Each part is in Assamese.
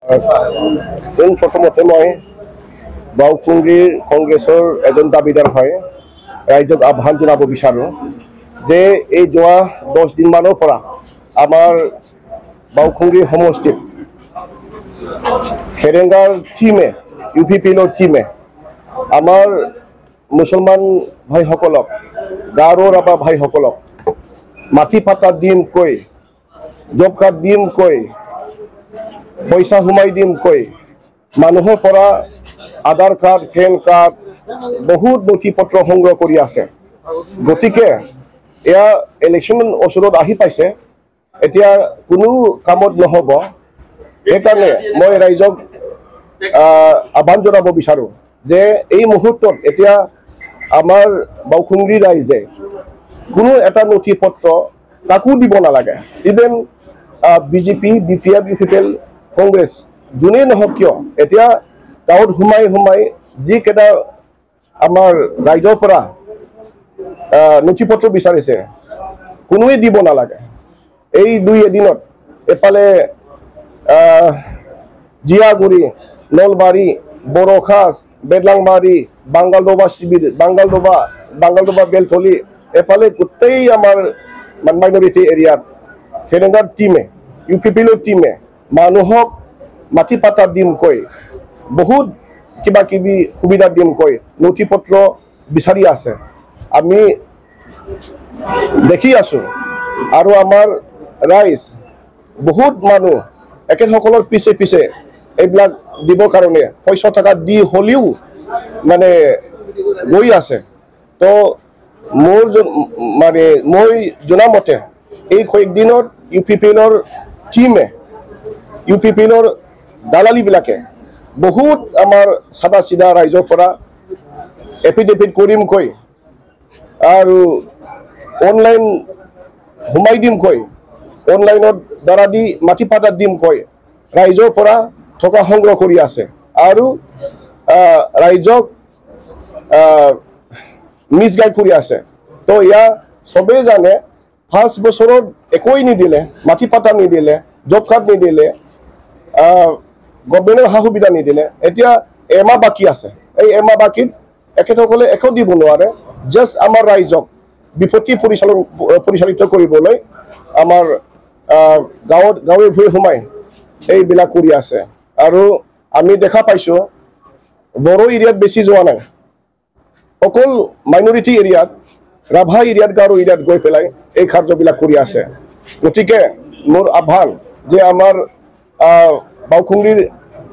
প্ৰথমতে মই বাওকুংগ্ৰীৰ কংগ্ৰেছৰ এজন দাবীদাৰ হয় ৰাইজক আহ্বান জনাব বিচাৰোঁ যে এই যোৱা 10 দিনমানৰ পৰা আমাৰ বাওকুংগ্ৰী সমষ্টিত ফেৰেংগাৰ টিমে UPPৰ টিমে আমাৰ মুছলমান ভাইসকলক গাৰো ৰাভা ভাইসকলক মাটি পাতা দিম কৈ জব কাৰ্ড দিম কৈ পইচা সোমাই দিম কৈ মানুহৰ পৰা আধাৰ কাৰ্ড পেন কাৰ্ড বহুত নথি পত্ৰ সংগ্ৰহ কৰি আছে। গতিকে এয়া ইলেকশ্যন ওচৰত আহি পাইছে, এতিয়া কোনো কামত নহ'ব। সেইকাৰণে মই ৰাইজক আহ্বান জনাব বিচাৰোঁ যে এই মুহূৰ্তত এতিয়া আমাৰ বাওকুংগ্ৰী ৰাইজে কোনো এটা নথি পত্ৰ কাকো দিব নালাগে। Even BJP, BPF, UPPL, Congress যোনেই নহওক কিয় এতিয়া গাঁৱত সোমাই যিকেইটা আমাৰ ৰাইজৰ পৰা নথি পত্ৰ বিচাৰিছে কোনোৱে দিব নালাগে। এই 2 এদিনত এফালে জিয়াগুৰি, নলবাৰী, বড়োখাচ, বেদলাংবাৰী, বাংগালদবা শিবিৰ, বাংগালদবা বেলতলি, এফালে গোটেই আমাৰ মাইনৰিটি এৰিয়াত ফেৰেংগাৰ টিমে UPPৰ টিমে মানুহক মাটি পাতা দিম কৈ বহুত কিবা কিবি সুবিধা দিম কৈ নথি পত্ৰ বিচাৰি আছে। আমি দেখি আছোঁ আৰু আমাৰ ৰাইজ বহুত মানুহ একেসকলৰ পিছে এইবিলাক দিবৰ কাৰণে পইচা টকা দি হ'লেও মানে গৈ আছে। তো মই জনামতে এই কয়েকদিনত UPPৰ টিমে UPPৰ দালালিবিলাকে বহুত আমাৰ চাদা চিধা ৰাইজৰ পৰা এফিডেভিট কৰিম কৈ আৰু অনলাইন সোমাই দিম কৈ অনলাইনত দ্বাৰা দি মাটি পাতা দিম কৈ ৰাইজৰ পৰা টকা সংগ্ৰহ কৰি আছে আৰু ৰাইজক মিছগাইড কৰি আছে। তো এয়া চবেই জানে 5 বছৰত একোৱেই নিদিলে, মাটি পাতা নিদিলে, জব কাৰ্ড নিদিলে, গভৰ্ণমেণ্টৰ সা সুবিধা নিদিলে। এতিয়া এমাহ বাকী আছে, এই এমাহ বাকীত এখেতসকলে একো দিব নোৱাৰে। জাষ্ট আমাৰ ৰাইজক বিপত্তি পৰিচালিত কৰিবলৈ আমাৰ গাঁৱে ভূঞে সোমাই এইবিলাক কৰি আছে। আৰু আমি দেখা পাইছোঁ বড়ো এৰিয়াত বেছি যোৱা নাই, অকল মাইনৰিটি এৰিয়াত ৰাভা এৰিয়াত গাৰো এৰিয়াত গৈ পেলাই এই কাৰ্যবিলাক কৰি আছে। গতিকে মোৰ আহ্বান যে আমাৰ বাওকুংগ্ৰীৰ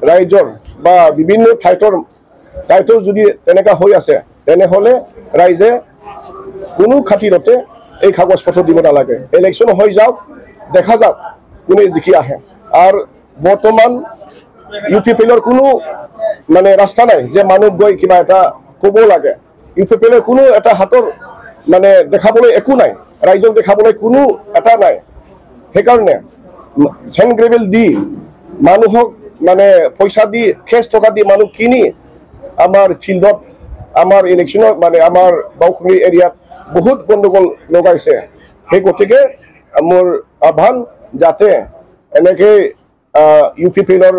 ৰাইজৰ বা বিভিন্ন ঠাইতৰ যদি তেনেকুৱা হৈ আছে তেনেহ'লে ৰাইজে কোনো খাতিৰতে এই কাগজ পত্ৰ দিব নালাগে। ইলেকশ্যন হৈ যাওক, দেখা যাওক কোনে জিকি আহে। আৰু বৰ্তমান UPPৰ কোনো মানে ৰাস্তা নাই যে মানুহ গৈ কিবা এটা ক'ব লাগে। UPPৰ কোনো এটা হাতৰ মানে দেখাবলৈ একো নাই, ৰাইজক দেখাবলৈ কোনো এটা নাই। সেইকাৰণে চেণ্ড গ্ৰেভেল দি মানুহক মানে পইচা দি কেছ টকা দি মানুহ কিনি আমাৰ ফিল্ডত আমাৰ ইলেকশ্যনত মানে আমাৰ বাওকুংগ্ৰী এৰিয়াত বহুত গণ্ডগোল লগাইছে। সেই গতিকে মোৰ আহ্বান যাতে এনেকৈ UPPৰ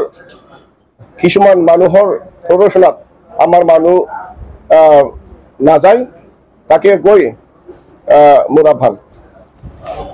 কিছুমান মানুহৰ প্ৰৰোচনাত আমাৰ মানুহ নাযায়, তাকে গৈ মোৰ আহ্বান।